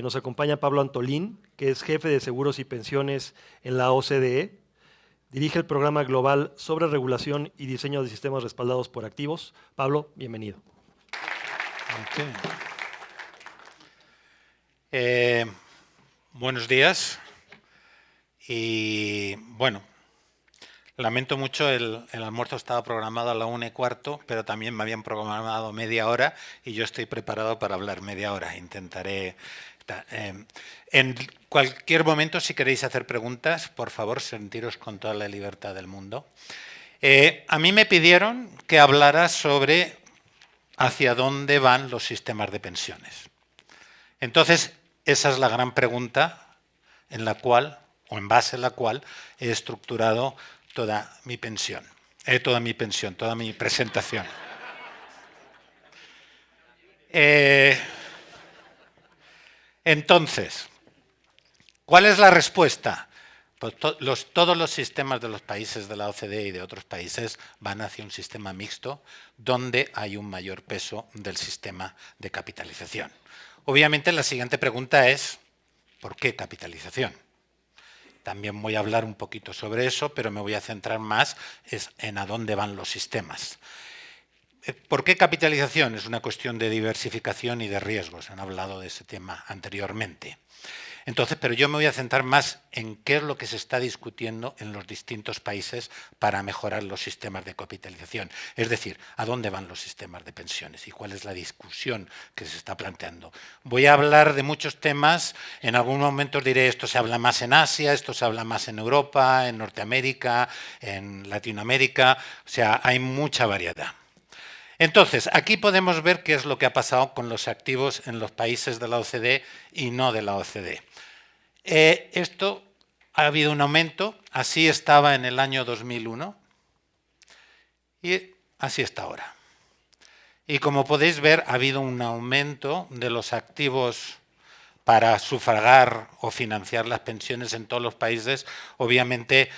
nos acompaña Pablo Antolín, que es jefe de seguros y pensiones en la OCDE. Dirige el programa global sobre regulación y diseño de sistemas respaldados por activos. Pablo, bienvenido. Okay. Buenos días. Y bueno, lamento mucho, el almuerzo estaba programado a la 1:15, pero también me habían programado media hora y yo estoy preparado para hablar media hora. Intentaré... en cualquier momento, si queréis hacer preguntas, por favor, sentiros con toda la libertad del mundo. A mí me pidieron que hablara sobre hacia dónde van los sistemas de pensiones. Entonces, esa es la gran pregunta en la cual, o en base a la cual, he estructurado toda mi presentación. Entonces, ¿cuál es la respuesta? Pues todos los sistemas de los países de la OCDE y de otros países van hacia un sistema mixto donde hay un mayor peso del sistema de capitalización. Obviamente la siguiente pregunta es, ¿por qué capitalización? También voy a hablar un poquito sobre eso, pero me voy a centrar más en a dónde van los sistemas. ¿Por qué capitalización? Es una cuestión de diversificación y de riesgos. Han hablado de ese tema anteriormente. Entonces, pero yo me voy a centrar más en qué es lo que se está discutiendo en los distintos países para mejorar los sistemas de capitalización. Es decir, a dónde van los sistemas de pensiones y cuál es la discusión que se está planteando. Voy a hablar de muchos temas. En algún momento os diré esto se habla más en Asia, esto se habla más en Europa, en Norteamérica, en Latinoamérica. O sea, hay mucha variedad. Entonces, aquí podemos ver qué es lo que ha pasado con los activos en los países de la OCDE y no de la OCDE. Esto ha habido un aumento, así estaba en el año 2001 y así está ahora. Y como podéis ver, ha habido un aumento de los activos para sufragar o financiar las pensiones en todos los países. Obviamente,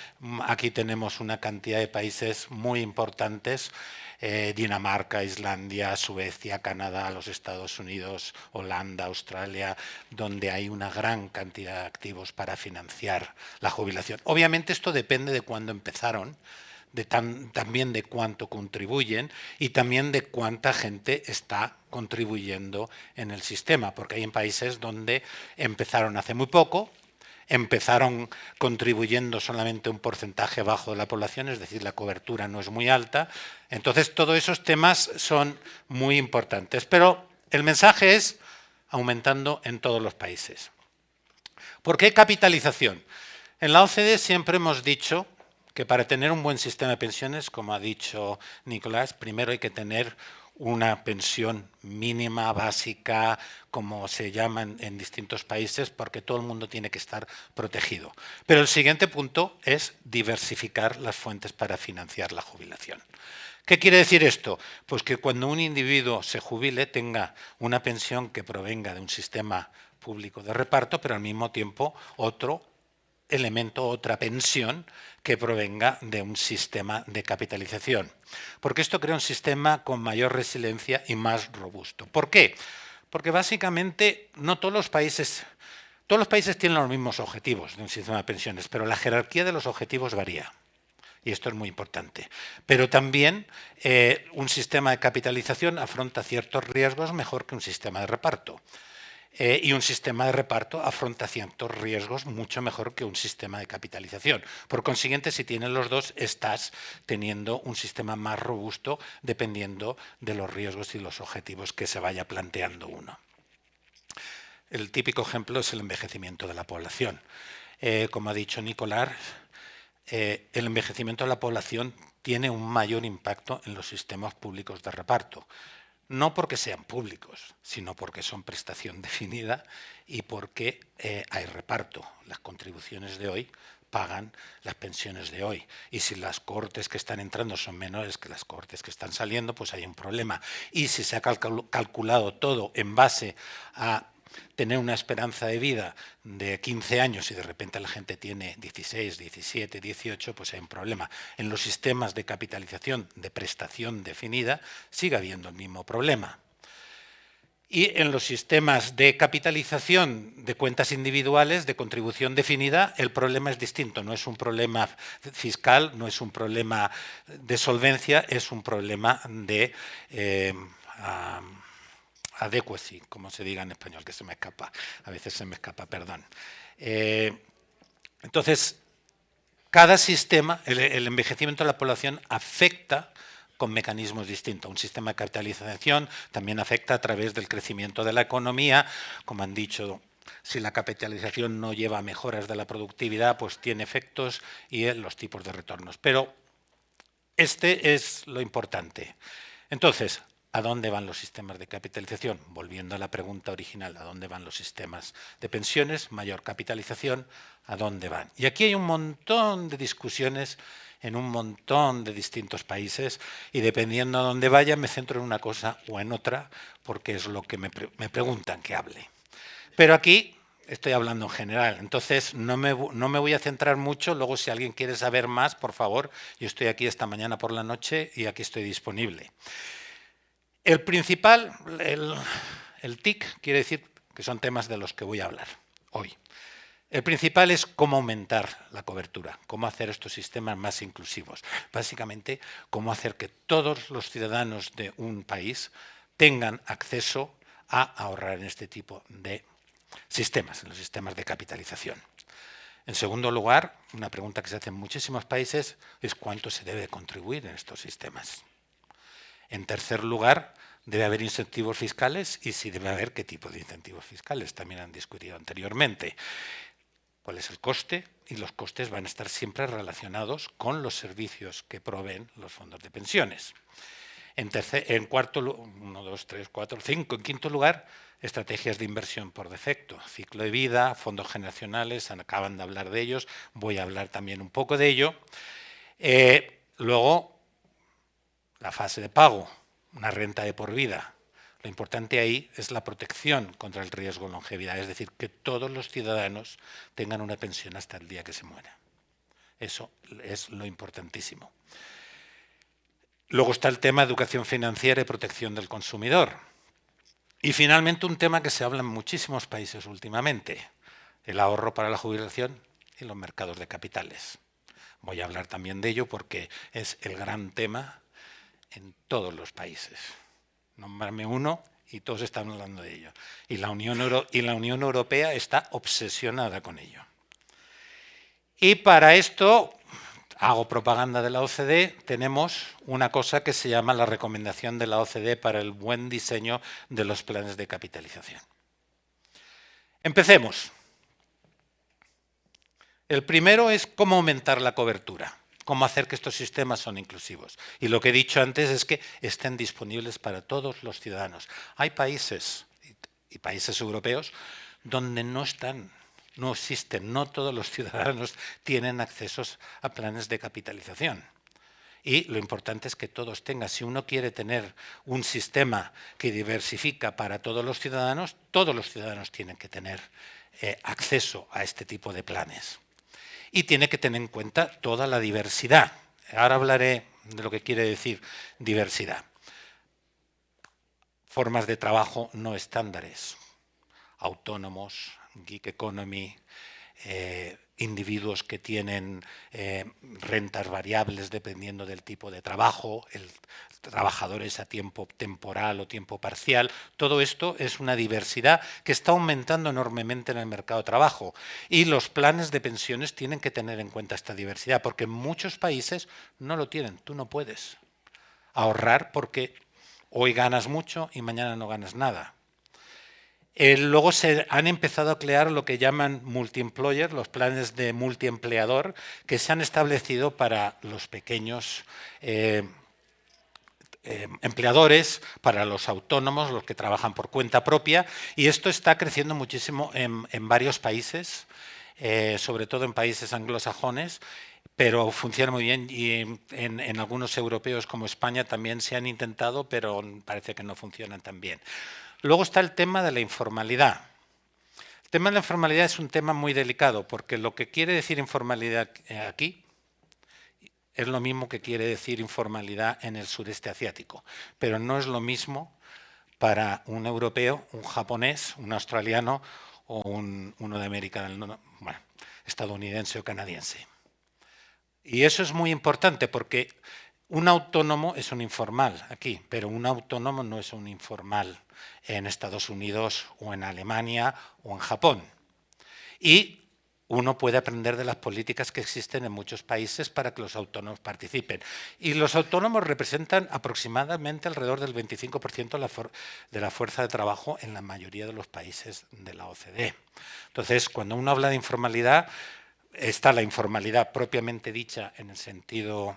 aquí tenemos una cantidad de países muy importantes. Dinamarca, Islandia, Suecia, Canadá, los Estados Unidos, Holanda, Australia, donde hay una gran cantidad de activos para financiar la jubilación. Obviamente esto depende de cuándo empezaron, también de cuánto contribuyen y también de cuánta gente está contribuyendo en el sistema, porque hay en países donde empezaron hace muy poco, empezaron contribuyendo solamente un porcentaje bajo de la población, es decir, la cobertura no es muy alta. Entonces, todos esos temas son muy importantes. Pero el mensaje es aumentando en todos los países. ¿Por qué capitalización? En la OCDE siempre hemos dicho que para tener un buen sistema de pensiones, como ha dicho Nicolás, primero hay que tener una pensión mínima, básica, como se llama en distintos países, porque todo el mundo tiene que estar protegido. Pero el siguiente punto es diversificar las fuentes para financiar la jubilación. ¿Qué quiere decir esto? Pues que cuando un individuo se jubile tenga una pensión que provenga de un sistema público de reparto, pero al mismo tiempo otro elemento, otra pensión que provenga de un sistema de capitalización. Porque esto crea un sistema con mayor resiliencia y más robusto. ¿Por qué? Porque básicamente no todos los países tienen los mismos objetivos de un sistema de pensiones, pero la jerarquía de los objetivos varía. Y esto es muy importante. Pero también un sistema de capitalización afronta ciertos riesgos mejor que un sistema de reparto. Y un sistema de reparto afronta ciertos riesgos mucho mejor que un sistema de capitalización. Por consiguiente, si tienes los dos, estás teniendo un sistema más robusto dependiendo de los riesgos y los objetivos que se vaya planteando uno. El típico ejemplo es el envejecimiento de la población. Como ha dicho Nicolás, el envejecimiento de la población tiene un mayor impacto en los sistemas públicos de reparto. No porque sean públicos, sino porque son prestación definida y porque hay reparto. Las contribuciones de hoy pagan las pensiones de hoy. Y si las cohortes que están entrando son menores que las cohortes que están saliendo, pues hay un problema. Y si se ha calculado todo en base a tener una esperanza de vida de 15 años y de repente la gente tiene 16, 17, 18, pues hay un problema. En los sistemas de capitalización de prestación definida sigue habiendo el mismo problema. Y en los sistemas de capitalización de cuentas individuales, de contribución definida, el problema es distinto. No es un problema fiscal, no es un problema de solvencia, es un problema de adequacy, como se diga en español, que se me escapa. A veces se me escapa, perdón. Entonces, cada sistema, el envejecimiento de la población afecta con mecanismos distintos. Un sistema de capitalización también afecta a través del crecimiento de la economía. Como han dicho, si la capitalización no lleva a mejoras de la productividad, pues tiene efectos y los tipos de retornos. Pero este es lo importante. Entonces, ¿a dónde van los sistemas de capitalización? Volviendo a la pregunta original, ¿a dónde van los sistemas de pensiones? Mayor capitalización, ¿a dónde van? Y aquí hay un montón de discusiones en un montón de distintos países y dependiendo a dónde vaya me centro en una cosa o en otra porque es lo que me preguntan que hable. Pero aquí estoy hablando en general, entonces no me voy a centrar mucho. Luego, si alguien quiere saber más, por favor, yo estoy aquí esta mañana por la noche y aquí estoy disponible. El principal, el TIC, quiere decir que son temas de los que voy a hablar hoy. El principal es cómo aumentar la cobertura, cómo hacer estos sistemas más inclusivos. Básicamente, cómo hacer que todos los ciudadanos de un país tengan acceso a ahorrar en este tipo de sistemas, en los sistemas de capitalización. En segundo lugar, una pregunta que se hace en muchísimos países es cuánto se debe contribuir en estos sistemas. En tercer lugar, debe haber incentivos fiscales y si debe haber, qué tipo de incentivos fiscales, también han discutido anteriormente. ¿Cuál es el coste? Y los costes van a estar siempre relacionados con los servicios que proveen los fondos de pensiones. En cuarto lugar, 1, 2, 3, 4, 5. En quinto lugar, estrategias de inversión por defecto. Ciclo de vida, fondos generacionales, acaban de hablar de ellos, voy a hablar también un poco de ello. Luego, la fase de pago, una renta de por vida. Lo importante ahí es la protección contra el riesgo de longevidad, es decir, que todos los ciudadanos tengan una pensión hasta el día que se muera. Eso es lo importantísimo. Luego está el tema de educación financiera y protección del consumidor. Y finalmente un tema que se habla en muchísimos países últimamente, el ahorro para la jubilación y los mercados de capitales. Voy a hablar también de ello porque es el gran tema en todos los países. Nómbrame uno y todos están hablando de ello. Y la Unión Europea está obsesionada con ello. Y para esto, hago propaganda de la OCDE, tenemos una cosa que se llama la recomendación de la OCDE para el buen diseño de los planes de capitalización. Empecemos. El primero es cómo aumentar la cobertura. Cómo hacer que estos sistemas son inclusivos. Y lo que he dicho antes es que estén disponibles para todos los ciudadanos. Hay países, y países europeos, donde no existen, no todos los ciudadanos tienen acceso a planes de capitalización. Y lo importante es que todos tengan. Si uno quiere tener un sistema que diversifica para todos los ciudadanos tienen que tener acceso a este tipo de planes. Y tiene que tener en cuenta toda la diversidad. Ahora hablaré de lo que quiere decir diversidad. Formas de trabajo no estándares, autónomos, gig economy, individuos que tienen rentas variables dependiendo del tipo de trabajo, trabajadores a tiempo temporal o tiempo parcial. Todo esto es una diversidad que está aumentando enormemente en el mercado de trabajo y los planes de pensiones tienen que tener en cuenta esta diversidad porque en muchos países no lo tienen. Tú no puedes ahorrar porque hoy ganas mucho y mañana no ganas nada. Luego se han empezado a crear lo que llaman multi-employer, los planes de multiempleador, que se han establecido para los pequeños empleadores, para los autónomos, los que trabajan por cuenta propia, y esto está creciendo muchísimo en varios países, sobre todo en países anglosajones, pero funciona muy bien y en algunos europeos como España también se han intentado, pero parece que no funcionan tan bien. Luego está el tema de la informalidad. El tema de la informalidad es un tema muy delicado porque lo que quiere decir informalidad aquí es lo mismo que quiere decir informalidad en el sureste asiático, pero no es lo mismo para un europeo, un japonés, un australiano o uno de América del Norte, bueno, estadounidense o canadiense. Y eso es muy importante porque un autónomo es un informal aquí, pero un autónomo no es un informal en Estados Unidos o en Alemania o en Japón. Y uno puede aprender de las políticas que existen en muchos países para que los autónomos participen. Y los autónomos representan aproximadamente alrededor del 25% de la fuerza de trabajo en la mayoría de los países de la OCDE. Entonces, cuando uno habla de informalidad, está la informalidad propiamente dicha en el sentido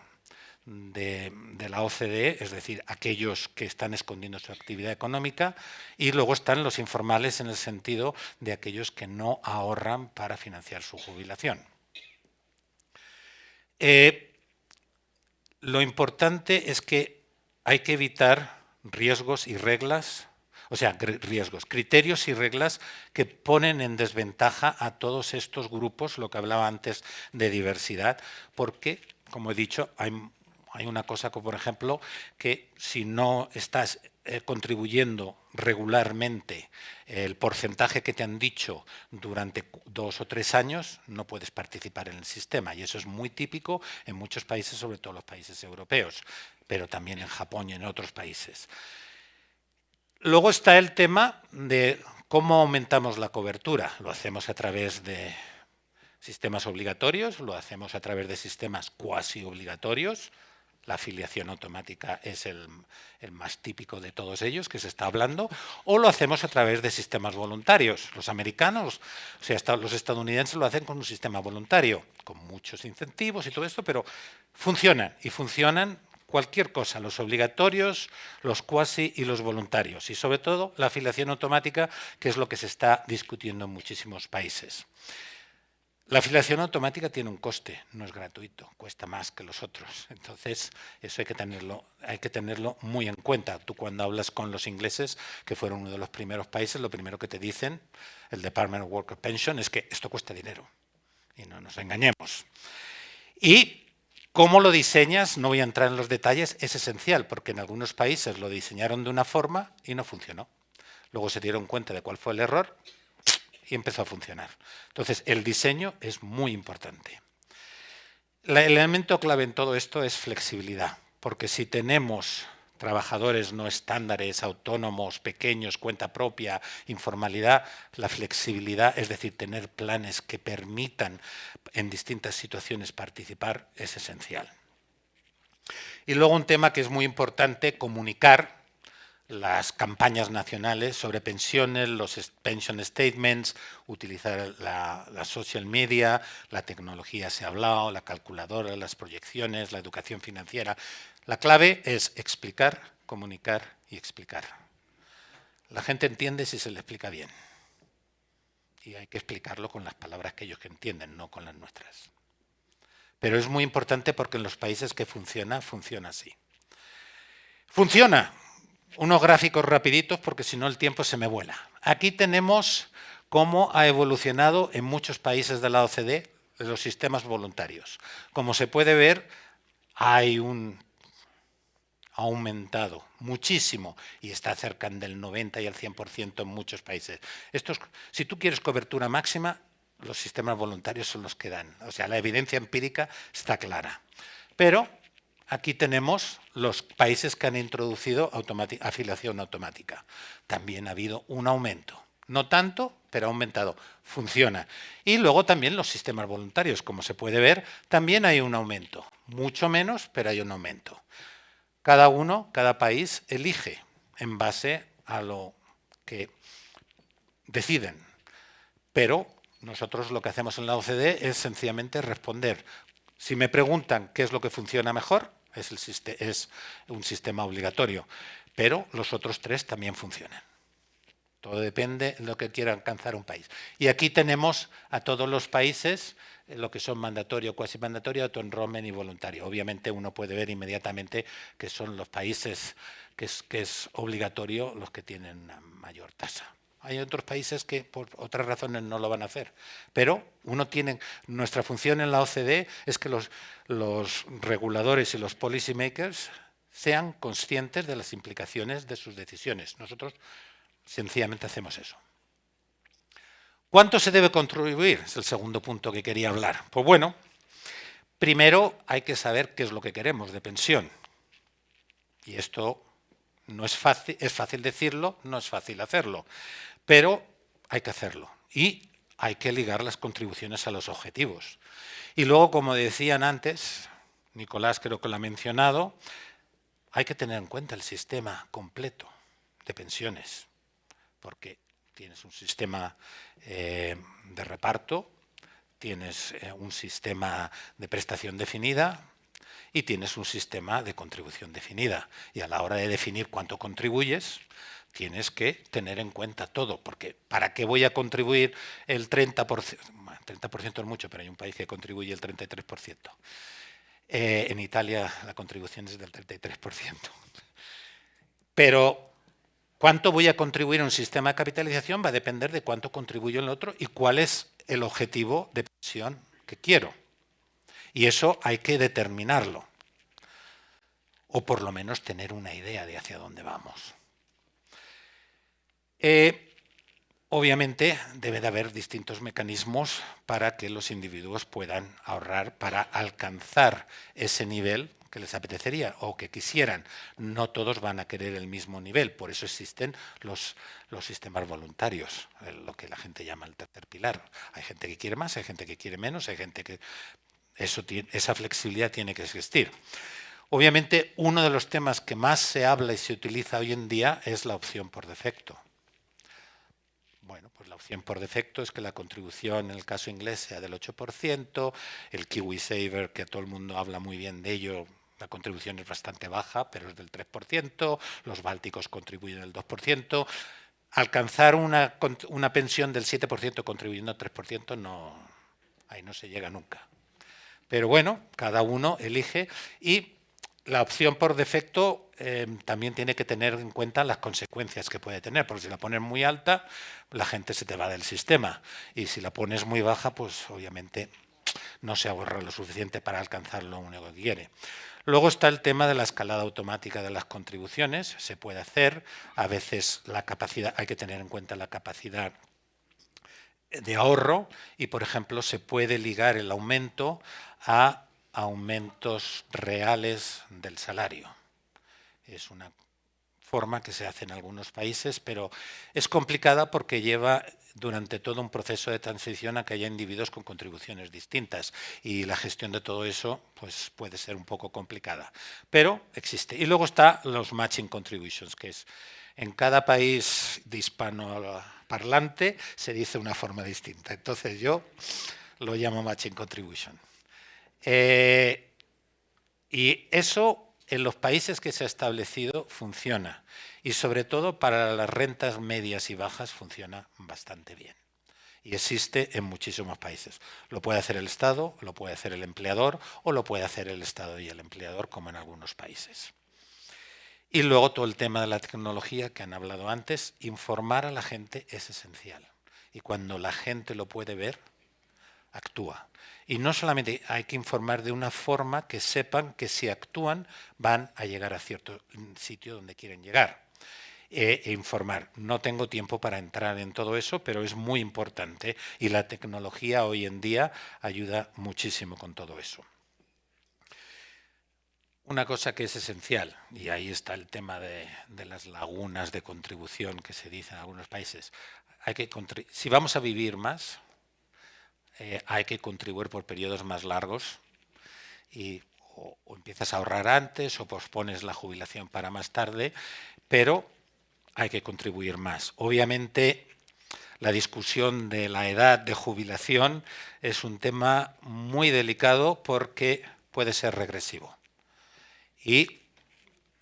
de la OCDE, es decir, aquellos que están escondiendo su actividad económica, y luego están los informales en el sentido de aquellos que no ahorran para financiar su jubilación. Lo importante es que hay que evitar riesgos y reglas, o sea, criterios y reglas que ponen en desventaja a todos estos grupos, lo que hablaba antes de diversidad, porque, como he dicho, hay una cosa como, por ejemplo, que si no estás contribuyendo regularmente el porcentaje que te han dicho durante 2 o 3 años, no puedes participar en el sistema. Y eso es muy típico en muchos países, sobre todo los países europeos, pero también en Japón y en otros países. Luego está el tema de cómo aumentamos la cobertura. Lo hacemos a través de sistemas obligatorios, lo hacemos a través de sistemas cuasi obligatorios. La afiliación automática es el más típico de todos ellos que se está hablando, o lo hacemos a través de sistemas voluntarios. Los americanos, o sea, los estadounidenses lo hacen con un sistema voluntario, con muchos incentivos y todo esto, pero funcionan, y funcionan cualquier cosa, los obligatorios, los cuasi y los voluntarios, y sobre todo la afiliación automática, que es lo que se está discutiendo en muchísimos países. La afiliación automática tiene un coste, no es gratuito, cuesta más que los otros. Entonces, eso hay que tenerlo muy en cuenta. Tú cuando hablas con los ingleses, que fueron uno de los primeros países, lo primero que te dicen, el Department of Work and Pension, es que esto cuesta dinero. Y no nos engañemos. Y cómo lo diseñas, no voy a entrar en los detalles, es esencial, porque en algunos países lo diseñaron de una forma y no funcionó. Luego se dieron cuenta de cuál fue el error y empezó a funcionar. Entonces, el diseño es muy importante. El elemento clave en todo esto es flexibilidad, porque si tenemos trabajadores no estándares, autónomos, pequeños, cuenta propia, informalidad, la flexibilidad, es decir, tener planes que permitan en distintas situaciones participar, es esencial. Y luego un tema que es muy importante, comunicar las campañas nacionales sobre pensiones, los pension statements, utilizar la social media, la tecnología se ha hablado, la calculadora, las proyecciones, la educación financiera. La clave es explicar, comunicar y explicar. La gente entiende si se le explica bien. Y hay que explicarlo con las palabras que ellos entienden, no con las nuestras. Pero es muy importante porque en los países que funciona, funciona así. ¡Funciona! Unos gráficos rapiditos porque si no el tiempo se me vuela. Aquí tenemos cómo ha evolucionado en muchos países de la OCDE los sistemas voluntarios. Como se puede ver, ha aumentado muchísimo y está cerca del 90 y el 100% en muchos países. Si tú quieres cobertura máxima, los sistemas voluntarios son los que dan. O sea, la evidencia empírica está clara. Pero aquí tenemos los países que han introducido afiliación automática. También ha habido un aumento. No tanto, pero ha aumentado. Funciona. Y luego también los sistemas voluntarios. Como se puede ver, también hay un aumento. Mucho menos, pero hay un aumento. Cada país elige en base a lo que deciden. Pero nosotros lo que hacemos en la OCDE es sencillamente responder. Si me preguntan qué es lo que funciona mejor, es un sistema obligatorio, pero los otros 3 también funcionan. Todo depende de lo que quiera alcanzar un país. Y aquí tenemos a todos los países lo que son mandatorio, cuasi mandatorio, auto-enrollment y voluntario. Obviamente uno puede ver inmediatamente que son los países que es obligatorio los que tienen una mayor tasa. Hay otros países que por otras razones no lo van a hacer. Pero nuestra función en la OCDE es que los reguladores y los policy makers sean conscientes de las implicaciones de sus decisiones. Nosotros sencillamente hacemos eso. ¿Cuánto se debe contribuir? Es el segundo punto que quería hablar. Pues bueno, primero hay que saber qué es lo que queremos de pensión. Y esto no es fácil, es fácil decirlo, no es fácil hacerlo, pero hay que hacerlo. Y hay que ligar las contribuciones a los objetivos. Y luego, como decían antes, Nicolás creo que lo ha mencionado, hay que tener en cuenta el sistema completo de pensiones, porque tienes un sistema de reparto, tienes un sistema de prestación definida y tienes un sistema de contribución definida. Y a la hora de definir cuánto contribuyes, tienes que tener en cuenta todo, porque ¿para qué voy a contribuir el 30%? Bueno, 30% es mucho, pero hay un país que contribuye el 33%. En Italia la contribución es del 33%. Pero cuánto voy a contribuir en un sistema de capitalización va a depender de cuánto contribuyo en el otro y cuál es el objetivo de pensión que quiero. Y eso hay que determinarlo. O por lo menos tener una idea de hacia dónde vamos. Obviamente debe de haber distintos mecanismos para que los individuos puedan ahorrar para alcanzar ese nivel que les apetecería o que quisieran. No todos van a querer el mismo nivel, por eso existen los sistemas voluntarios, lo que la gente llama el tercer pilar. Hay gente que quiere más, hay gente que quiere menos, hay gente que... esa flexibilidad tiene que existir. Obviamente, uno de los temas que más se habla y se utiliza hoy en día es la opción por defecto. Bueno, pues la opción por defecto es que la contribución en el caso inglés sea del 8%, el KiwiSaver, que todo el mundo habla muy bien de ello, la contribución es bastante baja, pero es del 3%, los bálticos contribuyen el 2%. Alcanzar una pensión del 7% contribuyendo al 3% no, ahí no se llega nunca. Pero bueno, cada uno elige y la opción por defecto también tiene que tener en cuenta las consecuencias que puede tener, porque si la pones muy alta, la gente se te va del sistema. Y si la pones muy baja, pues obviamente no se ahorra lo suficiente para alcanzar lo único que quiere. Luego está el tema de la escalada automática de las contribuciones. Se puede hacer, a veces la capacidad, hay que tener en cuenta la capacidad de ahorro y, por ejemplo, se puede ligar el aumento a aumentos reales del salario. Es una forma que se hace en algunos países, pero es complicada porque lleva durante todo un proceso de transición a que haya individuos con contribuciones distintas y la gestión de todo eso pues, puede ser un poco complicada, pero existe. Y luego está los matching contributions, que es en cada país de hispanoparlante se dice una forma distinta. Entonces yo lo llamo matching contribution. Y eso en los países que se ha establecido funciona y sobre todo para las rentas medias y bajas funciona bastante bien. Y existe en muchísimos países. Lo puede hacer el Estado, lo puede hacer el empleador o lo puede hacer el Estado y el empleador como en algunos países. Y luego todo el tema de la tecnología que han hablado antes, informar a la gente es esencial. Y cuando la gente lo puede ver, actúa. Y no solamente hay que informar de una forma que sepan que si actúan van a llegar a cierto sitio donde quieren llegar. Informar. No tengo tiempo para entrar en todo eso, pero es muy importante y la tecnología hoy en día ayuda muchísimo con todo eso. Una cosa que es esencial, y ahí está el tema de las lagunas de contribución que se dice en algunos países, si vamos a vivir más, hay que contribuir por periodos más largos y o empiezas a ahorrar antes o pospones la jubilación para más tarde, pero hay que contribuir más. Obviamente, la discusión de la edad de jubilación es un tema muy delicado porque puede ser regresivo. Y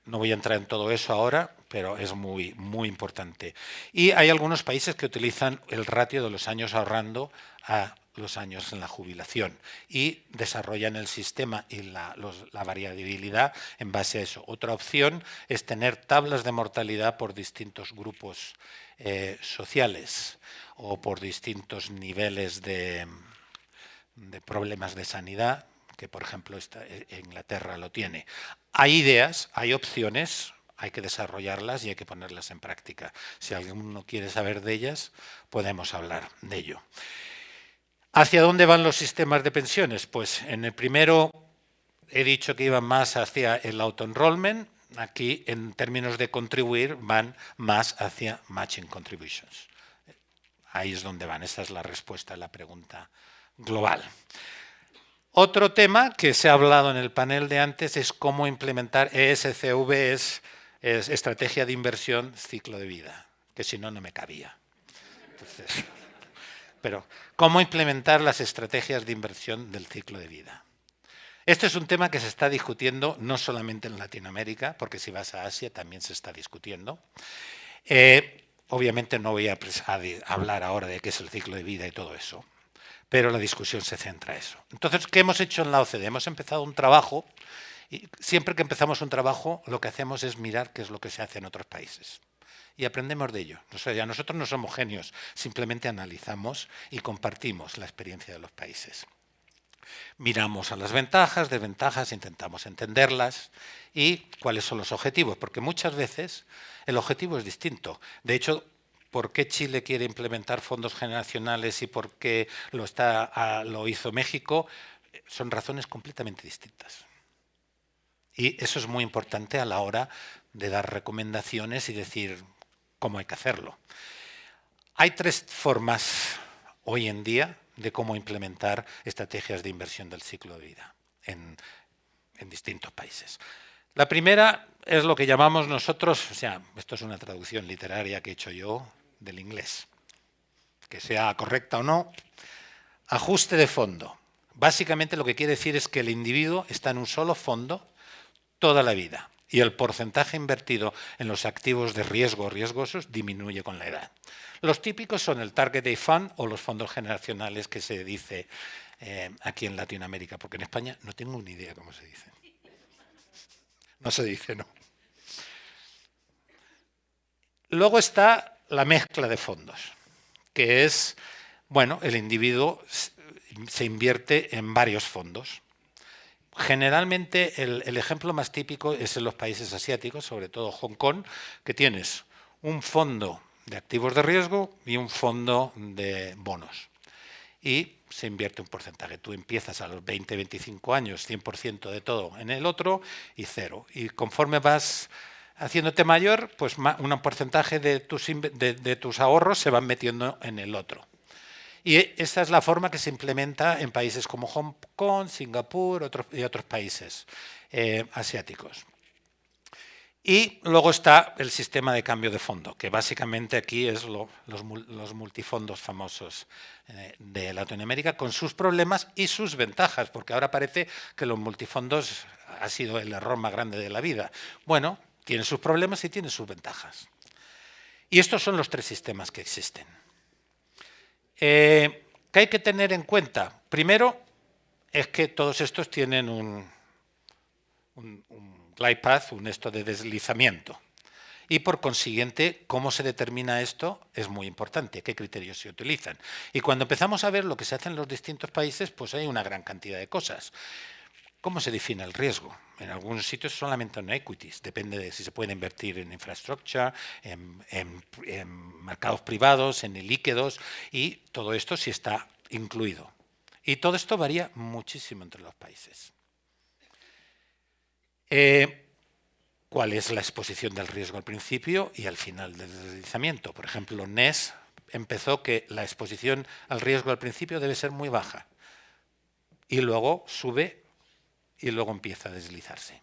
no voy a entrar en todo eso ahora, pero es muy, muy importante. Y hay algunos países que utilizan el ratio de los años ahorrando a los años en la jubilación y desarrollan el sistema y la variabilidad en base a eso. Otra opción es tener tablas de mortalidad por distintos grupos sociales o por distintos niveles de problemas de sanidad, que por ejemplo Inglaterra lo tiene. Hay ideas, hay opciones, hay que desarrollarlas y hay que ponerlas en práctica. Si alguno quiere saber de ellas, podemos hablar de ello. ¿Hacia dónde van los sistemas de pensiones? Pues en el primero he dicho que iban más hacia el auto-enrollment. Aquí, en términos de contribuir, van más hacia matching contributions. Ahí es donde van. Esa es la respuesta a la pregunta global. Otro tema que se ha hablado en el panel de antes es cómo implementar ESCV, es estrategia de inversión ciclo de vida, que si no, no me cabía. Entonces, pero, ¿cómo implementar las estrategias de inversión del ciclo de vida? Este es un tema que se está discutiendo no solamente en Latinoamérica, porque si vas a Asia también se está discutiendo. Obviamente no voy a hablar ahora de qué es el ciclo de vida y todo eso, pero la discusión se centra en eso. Entonces, ¿qué hemos hecho en la OCDE? Hemos empezado un trabajo y siempre que empezamos un trabajo lo que hacemos es mirar qué es lo que se hace en otros países. Y aprendemos de ello. O sea, nosotros no somos genios, simplemente analizamos y compartimos la experiencia de los países. Miramos a las ventajas, desventajas, intentamos entenderlas y cuáles son los objetivos, porque muchas veces el objetivo es distinto. De hecho, ¿por qué Chile quiere implementar fondos generacionales y por qué lo hizo México? Son razones completamente distintas. Y eso es muy importante a la hora de dar recomendaciones y decir cómo hay que hacerlo. Hay tres formas hoy en día de cómo implementar estrategias de inversión del ciclo de vida en distintos países. La primera es lo que llamamos nosotros, o sea, esto es una traducción literaria que he hecho yo del inglés, que sea correcta o no, ajuste de fondo. Básicamente lo que quiere decir es que el individuo está en un solo fondo toda la vida y el porcentaje invertido en los activos de riesgo o riesgosos disminuye con la edad. Los típicos son el Target Date Fund o los fondos generacionales que se dice aquí en Latinoamérica, porque en España no tengo ni idea cómo se dice. No se dice, no. Luego está la mezcla de fondos, que es, bueno, el individuo se invierte en varios fondos. Generalmente el ejemplo más típico es en los países asiáticos, sobre todo Hong Kong, que tienes un fondo de activos de riesgo y un fondo de bonos. Y se invierte un porcentaje. Tú empiezas a los 20, 25 años, 100% de todo en el otro y cero. Y conforme vas haciéndote mayor, pues un porcentaje de tus ahorros se van metiendo en el otro. Y esta es la forma que se implementa en países como Hong Kong, Singapur y otros países asiáticos. Y luego está el sistema de cambio de fondo, que básicamente aquí es los multifondos famosos de Latinoamérica, con sus problemas y sus ventajas, porque ahora parece que los multifondos ha sido el error más grande de la vida. Bueno, tienen sus problemas y tienen sus ventajas. Y estos son los tres sistemas que existen. ¿Qué hay que tener en cuenta? Primero, es que todos estos tienen un glide path, un esto de deslizamiento. Y por consiguiente, cómo se determina esto es muy importante, qué criterios se utilizan. Y cuando empezamos a ver lo que se hace en los distintos países, pues hay una gran cantidad de cosas. ¿Cómo se define el riesgo? En algunos sitios solamente en equities, depende de si se puede invertir en infrastructure, en mercados privados, en líquidos, y todo esto sí está incluido. Y todo esto varía muchísimo entre los países. ¿Cuál es la exposición del riesgo al principio y al final del deslizamiento? Por ejemplo, NES empezó que la exposición al riesgo al principio debe ser muy baja y luego sube y luego empieza a deslizarse.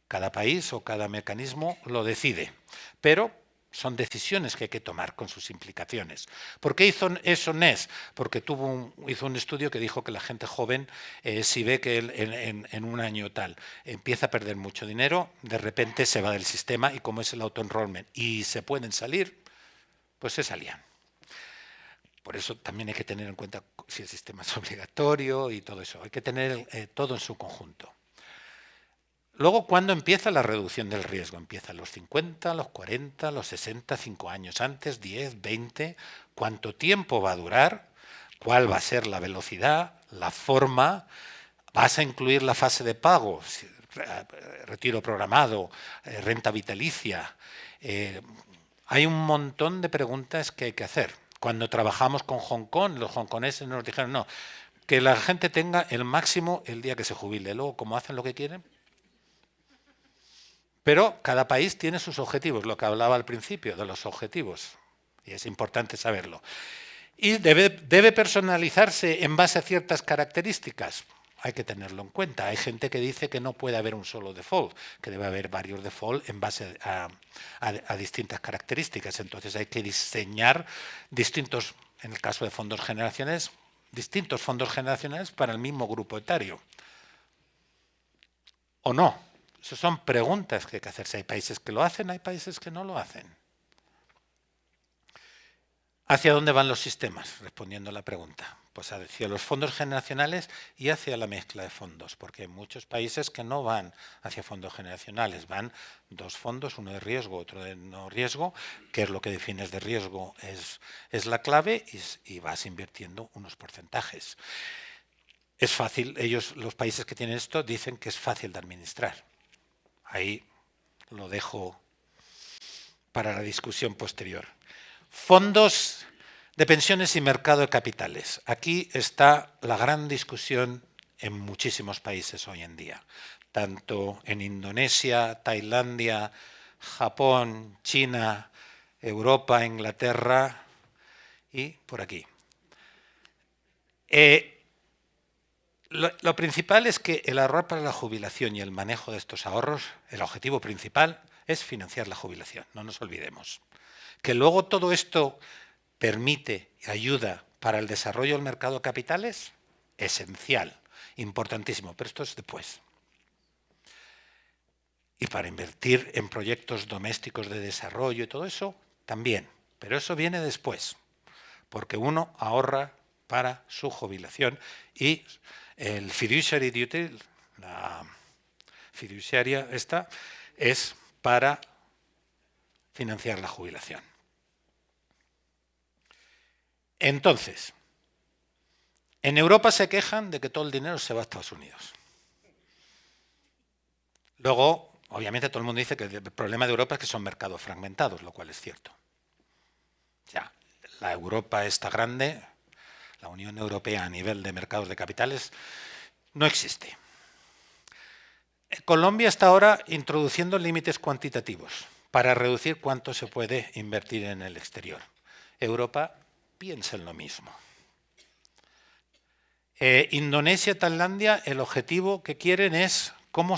Cada país o cada mecanismo lo decide, pero son decisiones que hay que tomar con sus implicaciones. ¿Por qué hizo eso NES? Porque hizo un estudio que dijo que la gente joven, si ve que en un año tal empieza a perder mucho dinero, de repente se va del sistema y como es el auto-enrollment y se pueden salir, pues se salían. Por eso también hay que tener en cuenta si el sistema es obligatorio y todo eso. Hay que tener todo en su conjunto. Luego, ¿cuándo empieza la reducción del riesgo? Empieza a los 50, a los 40, a los 60, 5 años antes, 10, 20. ¿Cuánto tiempo va a durar? ¿Cuál va a ser la velocidad, la forma? ¿Vas a incluir la fase de pago? Retiro programado, renta vitalicia. Hay un montón de preguntas que hay que hacer. Cuando trabajamos con Hong Kong, los hongkoneses nos dijeron, no, que la gente tenga el máximo el día que se jubile. Luego, como hacen lo que quieren. Pero cada país tiene sus objetivos, lo que hablaba al principio de los objetivos. Y es importante saberlo. Y debe personalizarse en base a ciertas características. Hay que tenerlo en cuenta. Hay gente que dice que no puede haber un solo default, que debe haber varios default en base a distintas características. Entonces hay que diseñar distintos, en el caso de fondos generacionales, distintos fondos generacionales para el mismo grupo etario. ¿O no? Esas son preguntas que hay que hacerse. Hay países que lo hacen, hay países que no lo hacen. ¿Hacia dónde van los sistemas? Respondiendo a la pregunta. Pues hacia los fondos generacionales y hacia la mezcla de fondos, porque hay muchos países que no van hacia fondos generacionales, van dos fondos, uno de riesgo, otro de no riesgo, que es lo que defines de riesgo, es la clave y vas invirtiendo unos porcentajes. Es fácil, los países que tienen esto dicen que es fácil de administrar. Ahí lo dejo para la discusión posterior. Fondos de pensiones y mercado de capitales. Aquí está la gran discusión en muchísimos países hoy en día, tanto en Indonesia, Tailandia, Japón, China, Europa, Inglaterra y por aquí. Lo principal es que el ahorrar para la jubilación y el manejo de estos ahorros, el objetivo principal es financiar la jubilación, no nos olvidemos. Que luego todo esto permite y ayuda para el desarrollo del mercado de capitales, esencial, importantísimo, pero esto es después. Y para invertir en proyectos domésticos de desarrollo y todo eso, también, pero eso viene después, porque uno ahorra para su jubilación y el fiduciary duty, la fiduciaria esta, es para financiar la jubilación. Entonces, en Europa se quejan de que todo el dinero se va a Estados Unidos. Luego, obviamente, todo el mundo dice que el problema de Europa es que son mercados fragmentados, lo cual es cierto. Ya, la Europa está grande, la Unión Europea a nivel de mercados de capitales no existe. Colombia está ahora introduciendo límites cuantitativos para reducir cuánto se puede invertir en el exterior. Europa piensa en lo mismo. Indonesia, Tailandia, el objetivo que quieren es cómo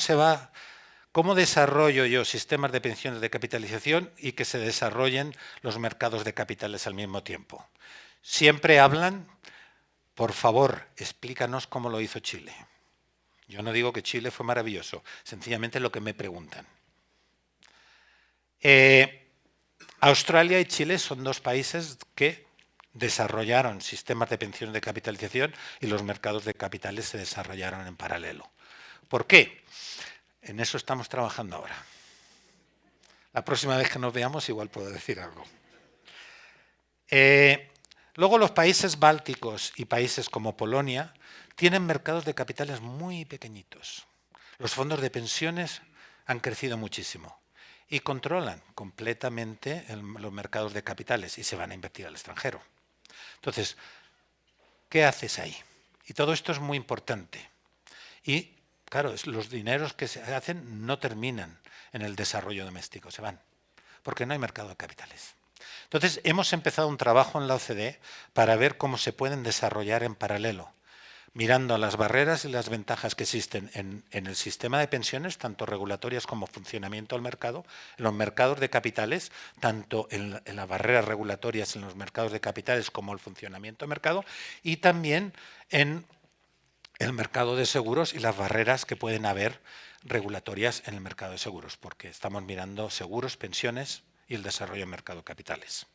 desarrollo yo sistemas de pensiones de capitalización y que se desarrollen los mercados de capitales al mismo tiempo. Siempre hablan, por favor, explícanos cómo lo hizo Chile. Yo no digo que Chile fue maravilloso, sencillamente lo que me preguntan. Australia y Chile son dos países que desarrollaron sistemas de pensiones de capitalización y los mercados de capitales se desarrollaron en paralelo. ¿Por qué? En eso estamos trabajando ahora. La próxima vez que nos veamos igual puedo decir algo. Luego los países bálticos y países como Polonia tienen mercados de capitales muy pequeñitos. Los fondos de pensiones han crecido muchísimo y controlan completamente los mercados de capitales y se van a invertir al extranjero. Entonces, ¿qué haces ahí? Y todo esto es muy importante. Y, claro, los dineros que se hacen no terminan en el desarrollo doméstico, se van, porque no hay mercado de capitales. Entonces, hemos empezado un trabajo en la OCDE para ver cómo se pueden desarrollar en paralelo, mirando a las barreras y las ventajas que existen en el sistema de pensiones, tanto regulatorias como funcionamiento del mercado, en los mercados de capitales, tanto en las barreras regulatorias en los mercados de capitales como el funcionamiento del mercado, y también en el mercado de seguros y las barreras que pueden haber regulatorias en el mercado de seguros, porque estamos mirando seguros, pensiones y el desarrollo del mercado de capitales.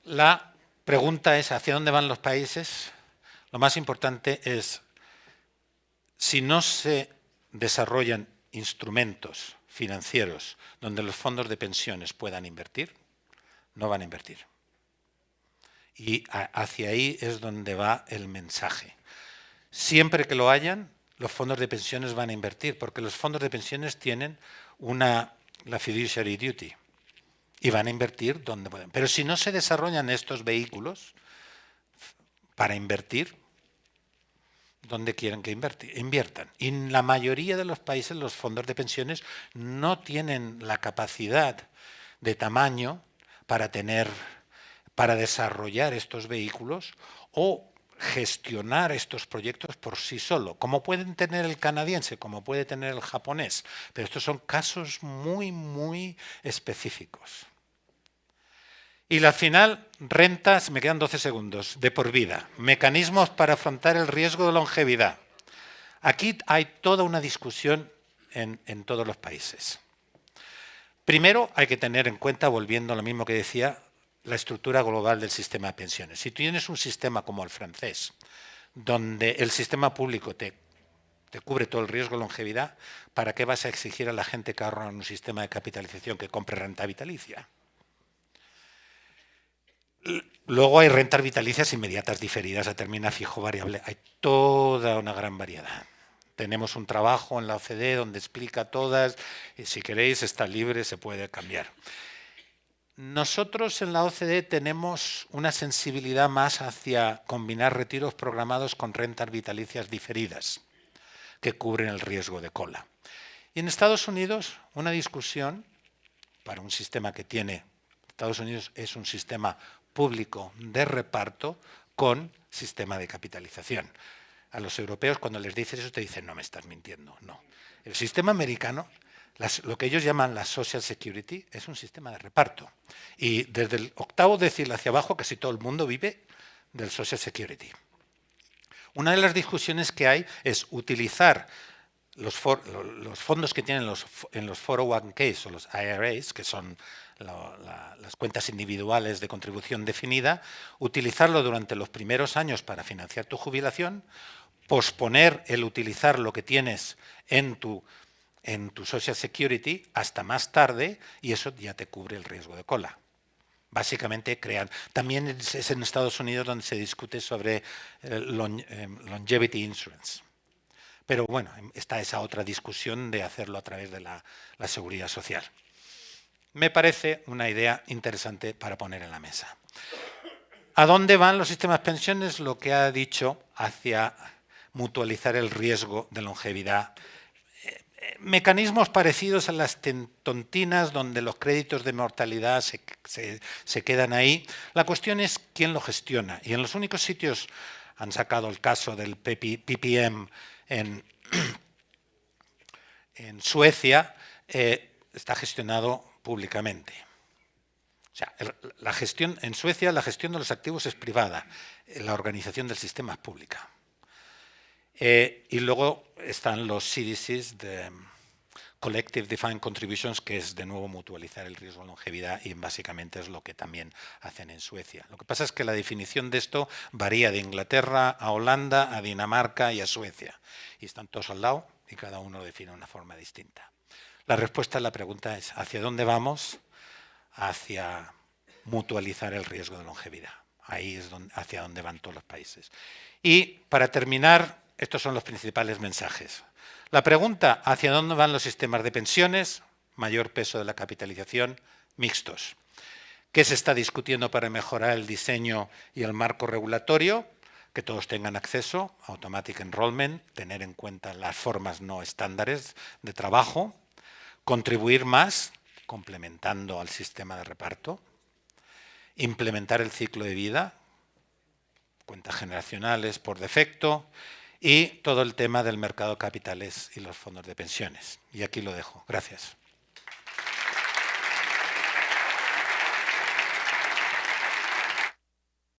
La pregunta es, ¿hacia dónde van los países? Lo más importante es, si no se desarrollan instrumentos financieros donde los fondos de pensiones puedan invertir, no van a invertir. Y hacia ahí es donde va el mensaje. Siempre que lo hayan, los fondos de pensiones van a invertir, porque los fondos de pensiones tienen la fiduciary duty y van a invertir donde pueden. Pero si no se desarrollan estos vehículos para invertir, ¿dónde quieren que inviertan? Y en la mayoría de los países los fondos de pensiones no tienen la capacidad de tamaño para desarrollar estos vehículos o gestionar estos proyectos por sí solo, como pueden tener el canadiense, como puede tener el japonés, pero estos son casos muy, muy específicos. Y al final, rentas, me quedan 12 segundos, de por vida, mecanismos para afrontar el riesgo de longevidad. Aquí hay toda una discusión en todos los países. Primero hay que tener en cuenta, volviendo a lo mismo que decía, la estructura global del sistema de pensiones. Si tú tienes un sistema como el francés, donde el sistema público te cubre todo el riesgo de longevidad, ¿para qué vas a exigir a la gente que ahorra en un sistema de capitalización que compre renta vitalicia? Luego hay rentas vitalicias inmediatas diferidas a término fijo variable. Hay toda una gran variedad. Tenemos un trabajo en la OCDE donde explica todas, y si queréis está libre, se puede cambiar. Nosotros en la OCDE tenemos una sensibilidad más hacia combinar retiros programados con rentas vitalicias diferidas, que cubren el riesgo de cola. Y en Estados Unidos, una discusión para un sistema que tiene, Estados Unidos es un sistema público de reparto con sistema de capitalización. A los europeos cuando les dices eso te dicen, no me estás mintiendo, no. El sistema americano, lo que ellos llaman la Social Security, es un sistema de reparto. Y desde el octavo decil hacia abajo casi todo el mundo vive del Social Security. Una de las discusiones que hay es utilizar los fondos que tienen en los 401ks o los IRAs, que son las cuentas individuales de contribución definida, utilizarlo durante los primeros años para financiar tu jubilación, posponer el utilizar lo que tienes en tu Social Security hasta más tarde y eso ya te cubre el riesgo de cola. Básicamente crean. También es en Estados Unidos donde se discute sobre longevity insurance. Pero bueno, está esa otra discusión de hacerlo a través de la seguridad social. Me parece una idea interesante para poner en la mesa. ¿A dónde van los sistemas de pensiones? Lo que ha dicho hacia mutualizar el riesgo de longevidad. Mecanismos parecidos a las tontinas donde los créditos de mortalidad se quedan ahí. La cuestión es quién lo gestiona. Y en los únicos sitios han sacado el caso del PPM en Suecia, está gestionado públicamente. O sea, en Suecia la gestión de los activos es privada, la organización del sistema es pública. Y luego están los CDCs de Collective Defined Contributions, que es de nuevo mutualizar el riesgo de longevidad y básicamente es lo que también hacen en Suecia. Lo que pasa es que la definición de esto varía de Inglaterra a Holanda, a Dinamarca y a Suecia. Y están todos al lado y cada uno lo define de una forma distinta. La respuesta a la pregunta es, ¿hacia dónde vamos? Hacia mutualizar el riesgo de longevidad. Ahí es hacia donde van todos los países. Y para terminar, estos son los principales mensajes. La pregunta, ¿hacia dónde van los sistemas de pensiones? Mayor peso de la capitalización, mixtos. ¿Qué se está discutiendo para mejorar el diseño y el marco regulatorio? Que todos tengan acceso, automatic enrollment, tener en cuenta las formas no estándares de trabajo, contribuir más, complementando al sistema de reparto, implementar el ciclo de vida, cuentas generacionales por defecto, y todo el tema del mercado de capitales y los fondos de pensiones. Y aquí lo dejo. Gracias.